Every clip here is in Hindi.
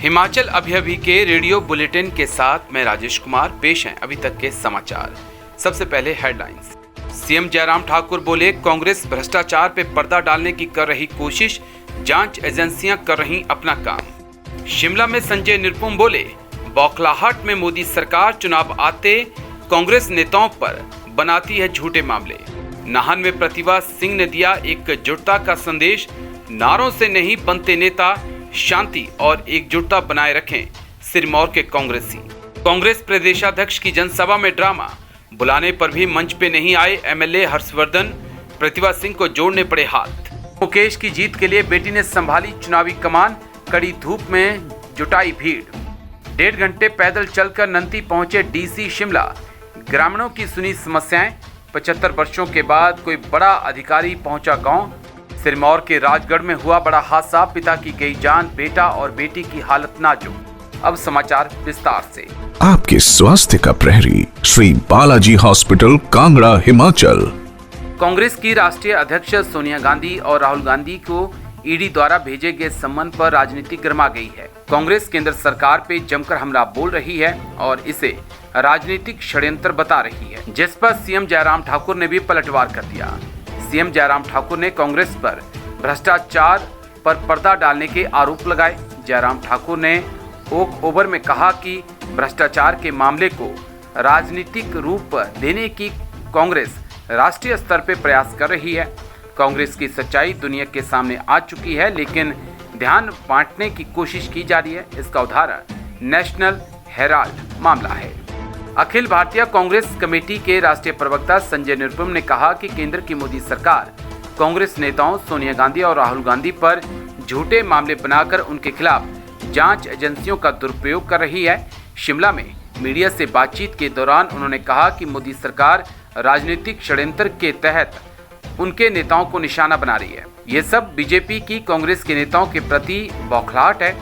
हिमाचल अभी के रेडियो बुलेटिन के साथ मैं राजेश कुमार। पेश हैं अभी तक के समाचार। सबसे पहले हेडलाइंस। सीएम जयराम ठाकुर बोले, कांग्रेस भ्रष्टाचार पे पर्दा डालने की कर रही कोशिश, जांच एजेंसियां कर रही अपना काम। शिमला में संजय निरुपम बोले, बौखलाहट में मोदी सरकार चुनाव आते कांग्रेस नेताओं पर बनाती है झूठे मामले। नाहन में प्रतिभा सिंह ने दिया एकजुटता का संदेश, नारों से नहीं बनते नेता, शांति और एकजुटता बनाए रखें सिरमौर के कांग्रेसी। कांग्रेस प्रदेशाध्यक्ष की जनसभा में ड्रामा, बुलाने पर भी मंच पे नहीं आए एमएलए हर्षवर्धन, प्रतिभा सिंह को जोड़ने पड़े हाथ। मुकेश की जीत के लिए बेटी ने संभाली चुनावी कमान, कड़ी धूप में जुटाई भीड़। 1.5 घंटे पैदल चलकर नंती पहुंचे डीसी शिमला, ग्रामीणों की सुनी समस्याएं। 75 वर्षों के बाद कोई बड़ा अधिकारी पहुंचा गांव। सिरमौर के राजगढ़ में हुआ बड़ा हादसा, पिता की गई जान, बेटा और बेटी की हालत नाजुक। अब समाचार विस्तार से। आपके स्वास्थ्य का प्रहरी, श्री बालाजी हॉस्पिटल, कांगड़ा, हिमाचल। कांग्रेस की राष्ट्रीय अध्यक्ष सोनिया गांधी और राहुल गांधी को ईडी द्वारा भेजे गए सम्मन पर राजनीति गर्मा गई है। कांग्रेस केंद्र सरकार पे जमकर हमला बोल रही है और इसे राजनीतिक षड्यंत्र बता रही है, जिस पर सीएम जयराम ठाकुर ने भी पलटवार कर दिया। सीएम जयराम ठाकुर ने कांग्रेस पर भ्रष्टाचार पर पर्दा डालने के आरोप लगाए। जयराम ठाकुर ने ओक ओवर में कहा कि भ्रष्टाचार के मामले को राजनीतिक रूप देने की कांग्रेस राष्ट्रीय स्तर पर प्रयास कर रही है। कांग्रेस की सच्चाई दुनिया के सामने आ चुकी है, लेकिन ध्यान बांटने की कोशिश की जा रही है। इसका उदाहरण नेशनल हेराल्ड मामला है। अखिल भारतीय कांग्रेस कमेटी के राष्ट्रीय प्रवक्ता संजय निरुपम ने कहा कि केंद्र की मोदी सरकार कांग्रेस नेताओं सोनिया गांधी और राहुल गांधी पर झूठे मामले बनाकर उनके खिलाफ जांच एजेंसियों का दुरुपयोग कर रही है। शिमला में मीडिया से बातचीत के दौरान उन्होंने कहा कि मोदी सरकार राजनीतिक षड्यंत्र के तहत उनके नेताओं को निशाना बना रही है। ये सब बीजेपी की कांग्रेस के नेताओं के प्रति बौखलाहट है।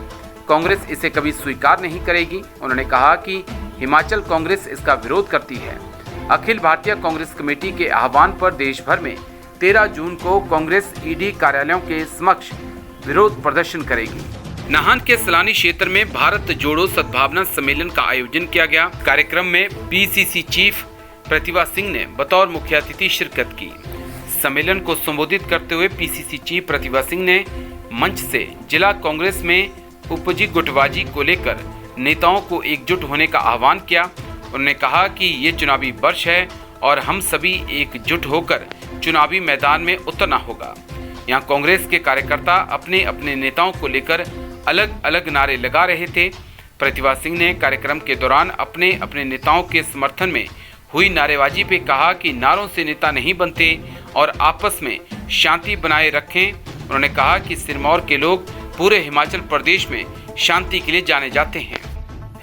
कांग्रेस इसे कभी स्वीकार नहीं करेगी। उन्होंने कहा कि हिमाचल कांग्रेस इसका विरोध करती है। अखिल भारतीय कांग्रेस कमेटी के आह्वान पर देश भर में 13 जून को कांग्रेस ईडी कार्यालयों के समक्ष विरोध प्रदर्शन करेगी। नाहन के सलानी क्षेत्र में भारत जोड़ो सद्भावना सम्मेलन का आयोजन किया गया। कार्यक्रम में पीसीसी चीफ प्रतिभा सिंह ने बतौर मुख्य अतिथि शिरकत की। सम्मेलन को संबोधित करते हुए पीसीसी चीफ प्रतिभा सिंह ने मंच से जिला कांग्रेस में उपजी गुटबाजी को लेकर नेताओं को एकजुट होने का आह्वान किया। उन्होंने कहा कि ये चुनावी वर्ष है और हम सभी एकजुट होकर चुनावी मैदान में उतरना होगा। यहाँ कांग्रेस के कार्यकर्ता अपने अपने नेताओं को लेकर अलग अलग नारे लगा रहे थे। प्रतिभा सिंह ने कार्यक्रम के दौरान अपने अपने नेताओं के समर्थन में हुई नारेबाजी पे कहा कि नारों से नेता नहीं बनते और आपस में शांति बनाए रखें। उन्होंने कहा कि सिरमौर के लोग पूरे हिमाचल प्रदेश में शांति के लिए जाने जाते हैं।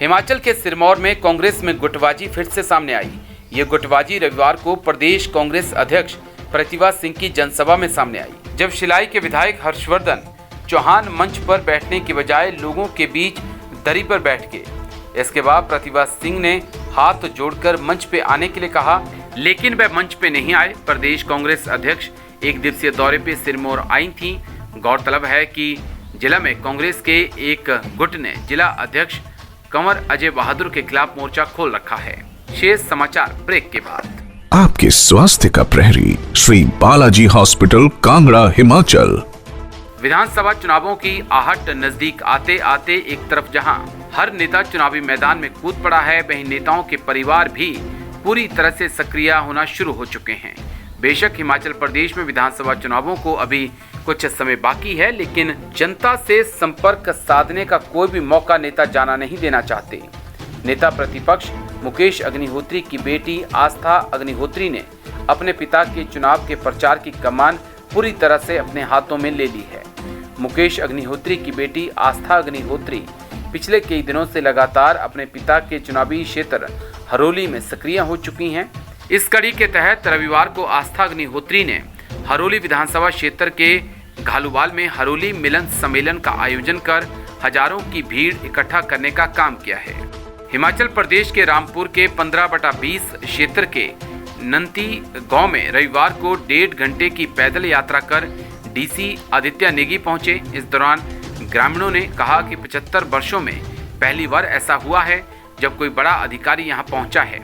हिमाचल के सिरमौर में कांग्रेस में गुटबाजी फिर से सामने आई। ये गुटबाजी रविवार को प्रदेश कांग्रेस अध्यक्ष प्रतिभा सिंह की जनसभा में सामने आई, जब शिलाई के विधायक हर्षवर्धन चौहान मंच पर बैठने की बजाय लोगों के बीच दरी पर बैठ गए। इसके बाद प्रतिभा सिंह ने हाथ जोड़कर मंच पे आने के लिए कहा, लेकिन वह मंच पे नहीं आए। प्रदेश कांग्रेस अध्यक्ष एक दिवसीय दौरे पे सिरमौर आई थी। गौरतलब है कि जिला में कांग्रेस के एक गुट ने जिला अध्यक्ष कंवर अजय बहादुर के खिलाफ मोर्चा खोल रखा है। शेष समाचार ब्रेक के बाद। आपके स्वास्थ्य का प्रहरी, श्री बालाजी हॉस्पिटल, कांगड़ा, हिमाचल। विधानसभा चुनावों की आहट नजदीक आते आते एक तरफ जहां हर नेता चुनावी मैदान में कूद पड़ा है, वहीं नेताओं के परिवार भी पूरी तरह से सक्रिय होना शुरू हो चुके हैं। बेशक हिमाचल प्रदेश में विधानसभा चुनावों को अभी कुछ समय बाकी है, लेकिन जनता से संपर्क साधने का कोई भी मौका नेता जाना नहीं देना चाहते। नेता प्रतिपक्ष मुकेश अग्निहोत्री की बेटी आस्था अग्निहोत्री ने अपने पिता के चुनाव के प्रचार की कमान पूरी तरह से अपने हाथों में ले ली है। मुकेश अग्निहोत्री की बेटी आस्था अग्निहोत्री पिछले कई दिनों से लगातार अपने पिता के चुनावी क्षेत्र हरोली में सक्रिय हो चुकी हैं। इस कड़ी के तहत रविवार को आस्था अग्निहोत्री ने हरोली विधानसभा क्षेत्र के घालूवाल में हरोली मिलन सम्मेलन का आयोजन कर हजारों की भीड़ इकट्ठा करने का काम किया है। हिमाचल प्रदेश के रामपुर के 15/20 क्षेत्र के नंती गांव में रविवार को 1.5 घंटे की पैदल यात्रा कर डीसी आदित्य नेगी पहुंचे। इस दौरान ग्रामीणों ने कहा कि 75 वर्षों में पहली बार ऐसा हुआ है जब कोई बड़ा अधिकारी यहां पहुंचा है।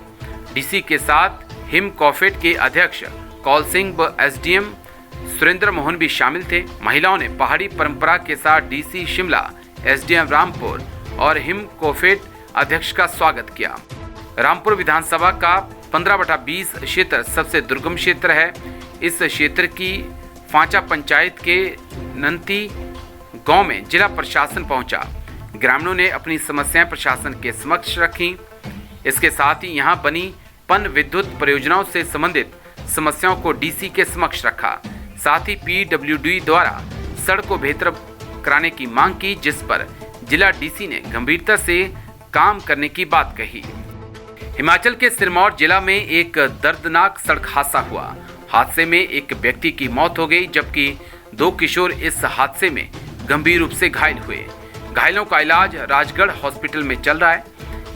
डीसी के साथ हिमकॉफेड के अध्यक्ष कौल सिंह व एसडीएम सुरेंद्र मोहन भी शामिल थे। महिलाओं ने पहाड़ी परंपरा के साथ डीसी शिमला, एसडीएम रामपुर और हिमकॉफेड अध्यक्ष का स्वागत किया। रामपुर विधानसभा का 15/20 क्षेत्र सबसे दुर्गम क्षेत्र है। इस क्षेत्र की फांचा पंचायत के नंती गांव में जिला प्रशासन पहुंचा। ग्रामीणों ने अपनी समस्याएं प्रशासन के समक्ष रखी। इसके साथ ही यहां बनी पन विद्युत परियोजनाओं से संबंधित समस्याओं को डीसी के समक्ष रखा। साथ ही पीडब्ल्यूडी द्वारा सड़क को बेहतर कराने की मांग की, जिस पर जिला डीसी ने गंभीरता से काम करने की बात कही। हिमाचल के सिरमौर जिला में एक दर्दनाक सड़क हादसा हुआ। हादसे में एक व्यक्ति की मौत हो गई, जबकि 2 किशोर इस हादसे में गंभीर रूप से घायल हुए। घायलों का इलाज राजगढ़ हॉस्पिटल में चल रहा है।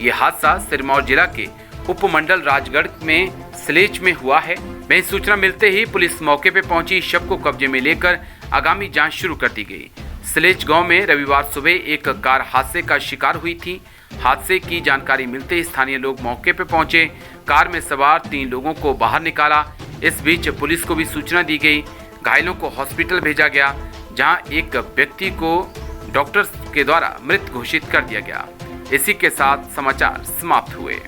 यह हादसा सिरमौर जिला के उपमंडल राजगढ़ में सलेच में हुआ है। वहीं सूचना मिलते ही पुलिस मौके पर पहुंची। शव को कब्जे में लेकर आगामी जांच शुरू कर दी गई। सलेच गांव में रविवार सुबह एक कार हादसे का शिकार हुई थी। हादसे की जानकारी मिलते ही स्थानीय लोग मौके पर पहुंचे। कार में सवार 3 लोगों को बाहर निकाला। इस बीच पुलिस को भी सूचना दी गई। घायलों को हॉस्पिटल भेजा गया, जहां एक व्यक्ति को डॉक्टर्स के द्वारा मृत घोषित कर दिया गया। इसी के साथ समाचार समाप्त हुए।